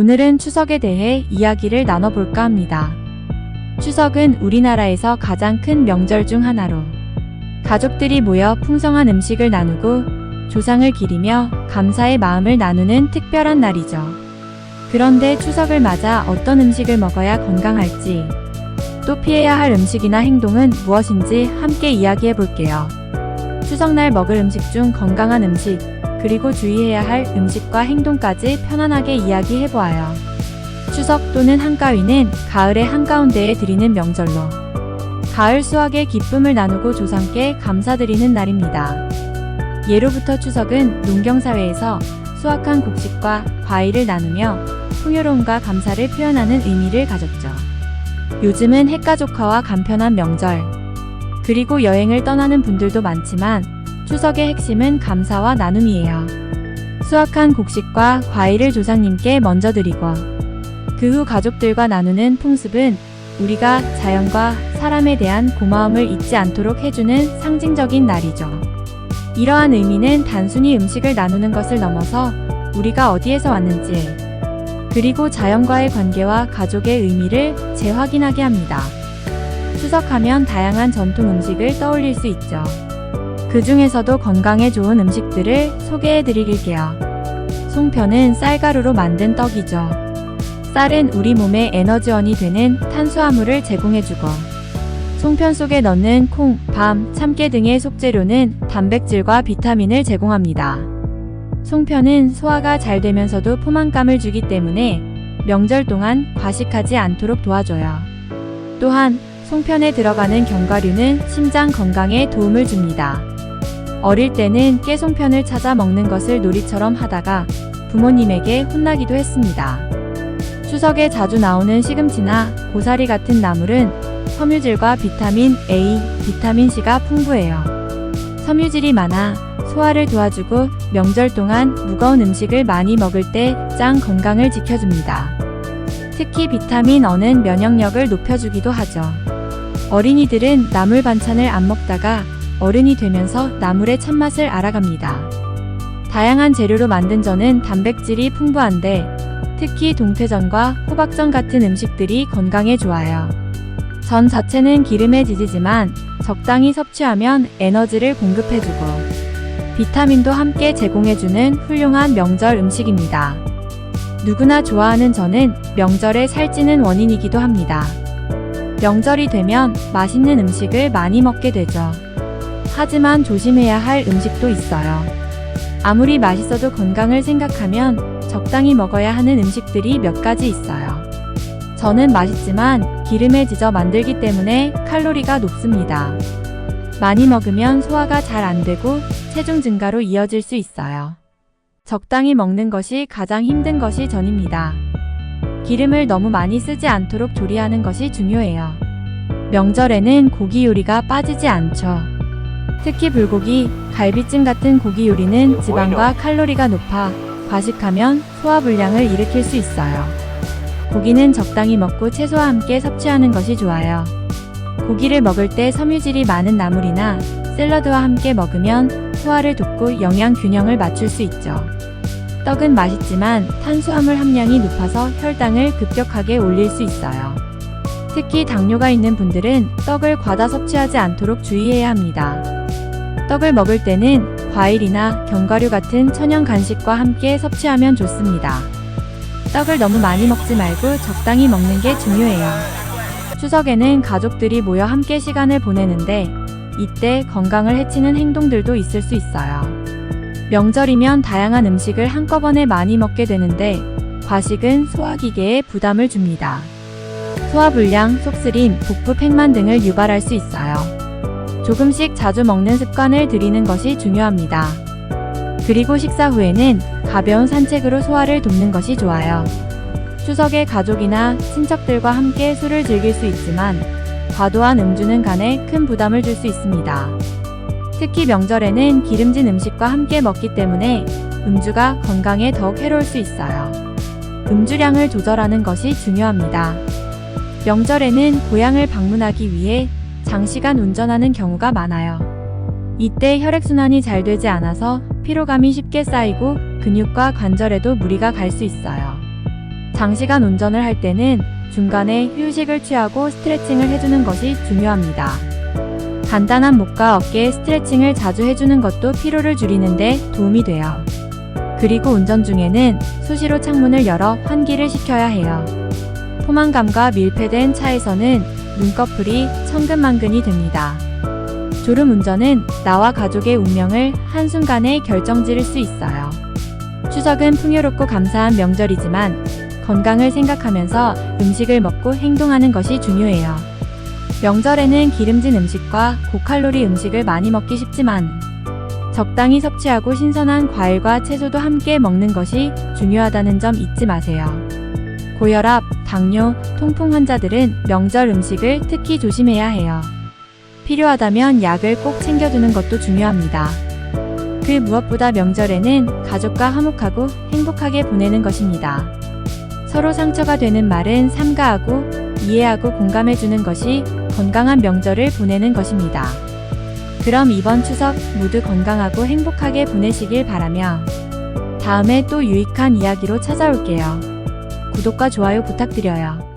오늘은 추석에 대해 이야기를 나눠볼까 합니다. 추석은 우리나라에서 가장 큰 명절 중 하나로 가족들이 모여 풍성한 음식을 나누고 조상을 기리며 감사의 마음을 나누는 특별한 날이죠. 그런데 추석을 맞아 어떤 음식을 먹어야 건강할지, 또 피해야 할 음식이나 행동은 무엇인지 함께 이야기해 볼게요. 추석날 먹을 음식 중 건강한 음식, 그리고 주의해야 할 음식과 행동까지 편안하게 이야기해 보아요. 추석 또는 한가위는 가을의 한가운데에 드리는 명절로 가을 수확의 기쁨을 나누고 조상께 감사드리는 날입니다. 예로부터 추석은 농경사회에서 수확한 곡식과 과일을 나누며 풍요로움과 감사를 표현하는 의미를 가졌죠. 요즘은 핵가족화와 간편한 명절, 그리고 여행을 떠나는 분들도 많지만 추석의 핵심은 감사와 나눔이에요. 수확한 곡식과 과일을 조상님께 먼저 드리고 그 후 가족들과 나누는 풍습은 우리가 자연과 사람에 대한 고마움을 잊지 않도록 해주는 상징적인 날이죠. 이러한 의미는 단순히 음식을 나누는 것을 넘어서 우리가 어디에서 왔는지, 그리고 자연과의 관계와 가족의 의미를 재확인하게 합니다. 추석하면 다양한 전통 음식을 떠올릴 수 있죠. 그 중에서도 건강에 좋은 음식들을 소개해 드릴게요. 송편은 쌀가루로 만든 떡이죠. 쌀은 우리 몸의 에너지원이 되는 탄수화물을 제공해주고, 송편 속에 넣는 콩, 밤, 참깨 등의 속재료는 단백질과 비타민을 제공합니다. 송편은 소화가 잘 되면서도 포만감을 주기 때문에 명절 동안 과식하지 않도록 도와줘요. 또한 송편에 들어가는 견과류는 심장 건강에 도움을 줍니다. 어릴 때는 깨송편을 찾아 먹는 것을 놀이처럼 하다가 부모님에게 혼나기도 했습니다. 추석에 자주 나오는 시금치나 고사리 같은 나물은 섬유질과 비타민 A, 비타민 C가 풍부해요. 섬유질이 많아 소화를 도와주고 명절 동안 무거운 음식을 많이 먹을 때 장 건강을 지켜줍니다. 특히 비타민 E는 면역력을 높여주기도 하죠. 어린이들은 나물 반찬을 안 먹다가 어른이 되면서 나물의 참맛을 알아갑니다. 다양한 재료로 만든 전은 단백질이 풍부한데 특히 동태전과 호박전 같은 음식들이 건강에 좋아요. 전 자체는 기름에 지지지만 적당히 섭취하면 에너지를 공급해주고 비타민도 함께 제공해주는 훌륭한 명절 음식입니다. 누구나 좋아하는 전은 명절에 살찌는 원인이기도 합니다. 명절이 되면 맛있는 음식을 많이 먹게 되죠. 하지만 조심해야 할 음식도 있어요. 아무리 맛있어도 건강을 생각하면 적당히 먹어야 하는 음식들이 몇 가지 있어요. 전은 맛있지만 기름에 지져 만들기 때문에 칼로리가 높습니다. 많이 먹으면 소화가 잘 안 되고 체중 증가로 이어질 수 있어요. 적당히 먹는 것이 가장 힘든 것이 전입니다. 기름을 너무 많이 쓰지 않도록 조리하는 것이 중요해요. 명절에는 고기 요리가 빠지지 않죠. 특히 불고기, 갈비찜 같은 고기 요리는 지방과 칼로리가 높아 과식하면 소화불량을 일으킬 수 있어요. 고기는 적당히 먹고 채소와 함께 섭취하는 것이 좋아요. 고기를 먹을 때 섬유질이 많은 나물이나 샐러드와 함께 먹으면 소화를 돕고 영양 균형을 맞출 수 있죠. 떡은 맛있지만 탄수화물 함량이 높아서 혈당을 급격하게 올릴 수 있어요. 특히 당뇨가 있는 분들은 떡을 과다 섭취하지 않도록 주의해야 합니다. 떡을 먹을 때는 과일이나 견과류 같은 천연 간식과 함께 섭취하면 좋습니다. 떡을 너무 많이 먹지 말고 적당히 먹는 게 중요해요. 추석에는 가족들이 모여 함께 시간을 보내는데 이때 건강을 해치는 행동들도 있을 수 있어요. 명절이면 다양한 음식을 한꺼번에 많이 먹게 되는데 과식은 소화기계에 부담을 줍니다. 소화불량, 속쓰림, 복부 팽만 등을 유발할 수 있어요. 조금씩 자주 먹는 습관을 들이는 것이 중요합니다. 그리고 식사 후에는 가벼운 산책으로 소화를 돕는 것이 좋아요. 추석에 가족이나 친척들과 함께 술을 즐길 수 있지만 과도한 음주는 간에 큰 부담을 줄 수 있습니다. 특히 명절에는 기름진 음식과 함께 먹기 때문에 음주가 건강에 더욱 해로울 수 있어요. 음주량을 조절하는 것이 중요합니다. 명절에는 고향을 방문하기 위해 장시간 운전하는 경우가 많아요. 이때 혈액순환이 잘 되지 않아서 피로감이 쉽게 쌓이고 근육과 관절에도 무리가 갈 수 있어요. 장시간 운전을 할 때는 중간에 휴식을 취하고 스트레칭을 해주는 것이 중요합니다. 간단한 목과 어깨 스트레칭을 자주 해주는 것도 피로를 줄이는데 도움이 돼요. 그리고 운전 중에는 수시로 창문을 열어 환기를 시켜야 해요. 포만감과 밀폐된 차에서는 눈꺼풀이 천근만근이 됩니다. 졸음 운전은 나와 가족의 운명을 한순간에 결정지을 수 있어요. 추석은 풍요롭고 감사한 명절이지만 건강을 생각하면서 음식을 먹고 행동하는 것이 중요해요. 명절에는 기름진 음식과 고칼로리 음식을 많이 먹기 쉽지만 적당히 섭취하고 신선한 과일과 채소도 함께 먹는 것이 중요하다는 점 잊지 마세요. 고혈압, 당뇨, 통풍 환자들은 명절 음식을 특히 조심해야 해요. 필요하다면 약을 꼭 챙겨두는 것도 중요합니다. 그 무엇보다 명절에는 가족과 화목하고 행복하게 보내는 것입니다. 서로 상처가 되는 말은 삼가하고 이해하고 공감해주는 것이 건강한 명절을 보내는 것입니다. 그럼 이번 추석 모두 건강하고 행복하게 보내시길 바라며 다음에 또 유익한 이야기로 찾아올게요. 구독과 좋아요 부탁드려요.